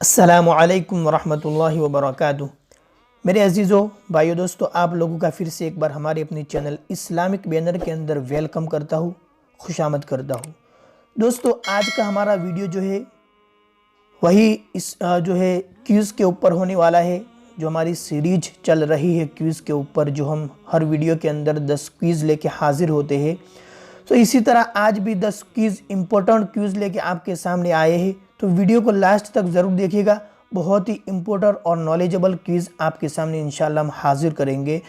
अस्सलामुअलैकुम वरहमतुल्लाहि वबरकातुहू। मेरे अजीज़ों भाइयों दोस्तों, आप लोगों का फिर से एक बार हमारे अपने चैनल इस्लामिक बैनर के अंदर वेलकम करता हूँ, खुशामद करता हूँ। दोस्तों, आज का हमारा वीडियो जो है वही जो है क्विज़ के ऊपर होने वाला है। जो हमारी सीरीज चल रही है क्विज़ के ऊपर, जो हम हर वीडियो के अंदर 10 क्विज़ लेके हाजिर होते हैं, तो इसी तरह आज भी 10 क्विज़ इम्पोर्टेंट क्विज़ लेके आपके सामने आए हैं। तो वीडियो को लास्ट तक ज़रूर देखिएगा, बहुत ही इम्पोर्टेंट और नॉलेजेबल क्विज़ आपके सामने इंशाल्लाह हम हाजिर करेंगे।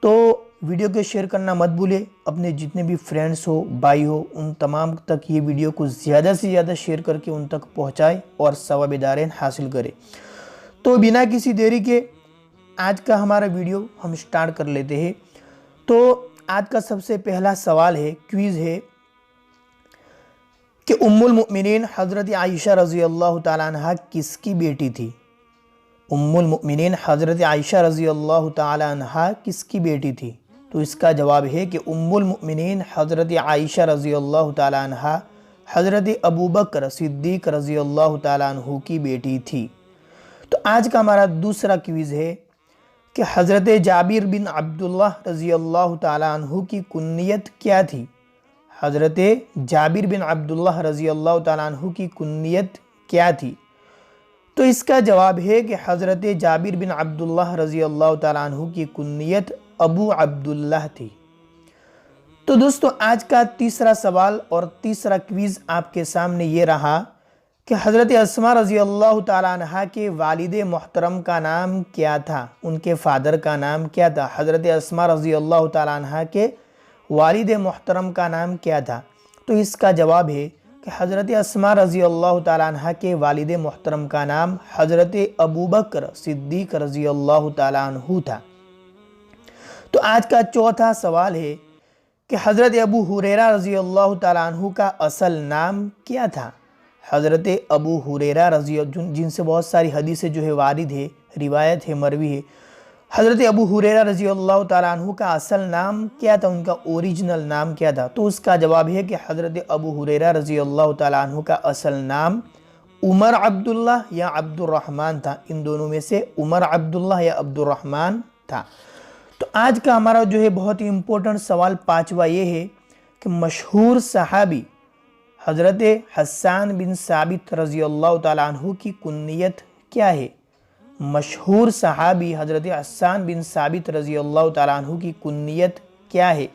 तो वीडियो को शेयर करना मत भूलिए, अपने जितने भी फ्रेंड्स हो, भाई हो, उन तमाम तक ये वीडियो को ज़्यादा से ज़्यादा शेयर करके उन तक पहुँचाएँ और सवाब दारेन हासिल करें। तो बिना किसी देरी के आज का हमारा वीडियो हम स्टार्ट कर लेते हैं। तो आज का सबसे पहला सवाल है, क्विज़ है कि उम्मुल मुमिनीन हज़रत आयशा रज़ी अल्लाह ताला अन्हा किसकी बेटी थी? उम्मुल मुमिनीन हज़रत आयशा रज़ी अल्लाह ताला अन्हा किसकी बेटी थी? तो इसका जवाब है कि उम्मुल मुमिनीन हज़रत आयशा रज़ी अल्लाह ताला अन्हा हज़रत अबू बकर सिद्दीक़ रज़ी अल्लाह ताला अन्हु की बेटी थी। तो आज का हमारा दूसरा क्विज़ है कि हज़रत जाबिर बिन अब्दुल्लाह रज़ी अल्लाह ताला अन्हु की कुन्नियत क्या थी? हज़रत जाबिर बिन अब्दुल्लाह रज़ी अल्लाह ताला अन्हु की कुन्नियत क्या थी? तो इसका जवाब है कि हज़रत जाबिर बिन अब्दुल्लाह रज़ी अल्लाह ताला अन्हु की कुन्नियत अबू अब्दुल्लाह थी। तो दोस्तों, आज का तीसरा सवाल और तीसरा क्विज़ आपके सामने ये रहा कि हज़रत अस्मा रज़ी अल्लाह ताला अन्हा के वालिद मोहतरम का नाम क्या था? उनके फादर का नाम क्या था? हज़रत अस्मा रज़ी अल्लाह ताला अन्हा के वालिद मोहतरम का नाम क्या था? तो इसका जवाब है कि हज़रत अस्मा रज़ी अल्लाह ताला अन्हा के वालिद मोहतरम का नाम हज़रत अबू बकर सिद्दीक़ रज़ी अल्लाह ताला अन्हु था। तो आज का चौथा सवाल है कि हज़रत अबू हुरैरा रज़ी अल्लाह ताला अन्हु का असल नाम क्या था? हज़रत अबू हुरैरा रज़ी, जिनसे बहुत सारी हदीसें जो है वारिद है, रिवायत है, मरवी है। हज़रत अबू हुरैरा रज़ी अल्लाह ताला अन्हु का असल नाम क्या था? उनका ओरिजिनल नाम क्या था? तो उसका जवाब है कि हज़रत अबू हुरैरा रज़ी अल्लाह ताला अन्हु का असल नाम उमर अब्दुल्लाह या अब्दुर्रहमान था। इन दोनों में से उमर अब्दुल्लाह या अब्दुर्रहमान था। तो आज का हमारा जो है बहुत ही इम्पोर्टेंट सवाल पाँचवा ये है कि मशहूर सहाबी हज़रत हस्सान बिन साबित रज़ी अल्लाह ताला अन्हु की कुन्नियत क्या है? मशहूर सहाबी हज़रत हस्सान बिन साबित रज़ी अल्लाह ताला अन्हु की कुन्नियत क्या है?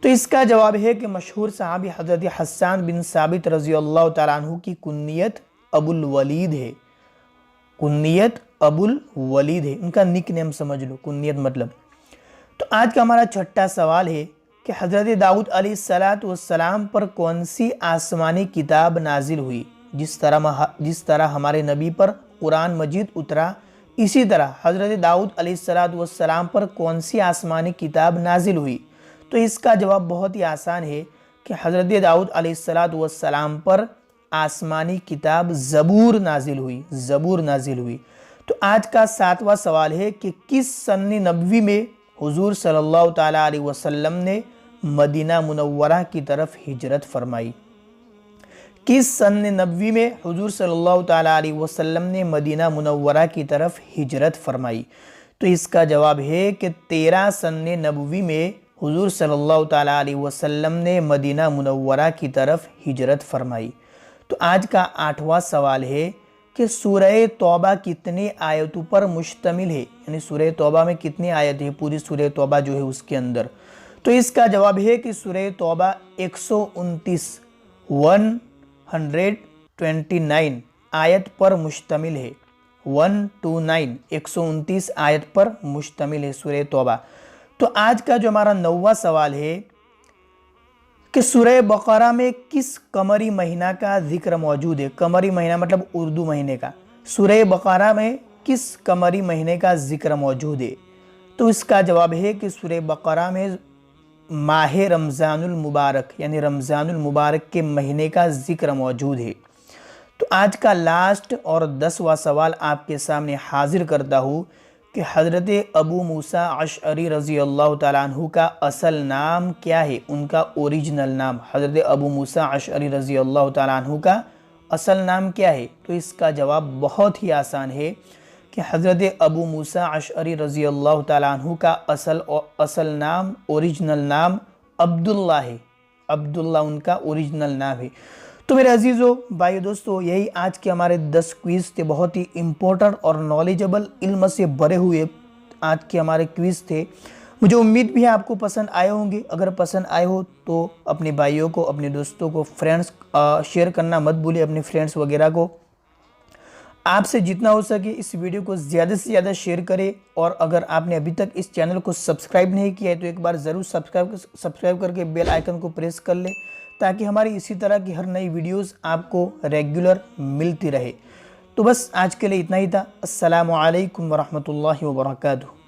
तो इसका जवाब है कि मशहूर सहाबी हज़रत हस्सान बिन साबित रज़ी अल्लाह ताला अन्हु की कुन्नियत अबुल वलीद है। कुन्नियत अबुल वलीद है, उनका निक नेम समझ लो, कुन्नियत मतलब। तो आज का हमारा छठा सवाल है कि हज़रत दाऊद अलैहिस्सलाम पर कौन सी आसमानी किताब नाजिल हुई? जिस तरह हमारे नबी पर कुरान मजीद उतरा, इसी तरह हज़रत दाऊद अलैहिस्सलाम पर कौन सी आसमानी किताब नाजिल हुई? तो इसका जवाब बहुत ही आसान है कि हज़रत दाऊद अलैहिस्सलाम पर आसमानी किताब ज़बूर नाजिल हुई, ज़बूर नाजिल हुई। तो आज का सातवां सवाल है कि किस सन्नी नबवी में हुजूर सल्लल्लाहु ताला अलैहि वसल्लम ने मदीना मुनव्वरा की तरफ हिजरत फरमाई? किस सन्ने नबवी में हुजूर सल्लल्लाहु ताला अलैहि वसल्लम ने मदीना मुनव्वरा की तरफ हिजरत फरमाई? तो इसका जवाब है कि 13 सन्ने नबवी में हुजूर सल्लल्लाहु ताला अलैहि वसल्लम ने मदीना मुनव्वरा की तरफ हिजरत फरमाई। तो आज का आठवां सवाल है कि सूरह तौबा कितने आयतों पर मुश्तमिल है? यानी सूरह तौबा में कितनी आयत है? पूरी सूरह तौबा जो है उसके अंदर। तो इसका जवाब है कि सूरह तौबा 129 129 आयत पर मुश्तमिल है। 129 129 आयत पर मुश्तमिल है सूरह तौबा। तो आज का जो हमारा 9वां सवाल है कि सूरह बकरा में किस कमरी महीना का जिक्र मौजूद है? कमरी महीना मतलब उर्दू महीने का। सूरह बकरा में किस कमरी महीने का जिक्र मौजूद है? तो इसका जवाब है कि सूरह बकरा में माह रमज़ानुल मुबारक यानी रमज़ानुल मुबारक के महीने का जिक्र मौजूद है। तो आज का लास्ट और 10वां सवाल आपके सामने हाजिर करता हूँ कि हज़रत अबू मूसा अशअरी रज़ी अल्लाह ताला अन्हु का असल नाम क्या है? उनका ओरिजिनल नाम हज़रत अबू मूसा अशअरी रज़ी अल्लाह ताला अन्हु का असल नाम क्या है? तो इसका जवाब बहुत ही आसान है कि हज़रत अबू मूसा अशअरी रज़ी अल्लाह ताला अन्हु का असल नाम, ओरिजिनल नाम अब्दुल्ला है। अब्दुल्ला उनका ओरिजिनल नाम है। तो मेरे अजीज़ों, भाइयों, दोस्तों, यही आज के हमारे 10 क्विज़ थे। बहुत ही इम्पोर्टेंट और नॉलेजेबल, इल्म से भरे हुए आज के हमारे क्विज़ थे। मुझे उम्मीद भी है आपको पसंद आए होंगे। अगर पसंद आए हो तो अपने भाइयों को, अपने दोस्तों को, फ्रेंड्स शेयर करना मत भूलिए, अपने फ्रेंड्स वगैरह को। आपसे जितना हो सके इस वीडियो को ज़्यादा से ज़्यादा शेयर करें। और अगर आपने अभी तक इस चैनल को सब्सक्राइब नहीं किया है तो एक बार ज़रूर सब्सक्राइब करके बेल आइकन को प्रेस कर ले, ताकि हमारी इसी तरह की हर नई वीडियोस आपको रेगुलर मिलती रहे। तो बस आज के लिए इतना ही था। अस्सलामु अलैकुम वरहमतुल्लाहि वबरकातुहू।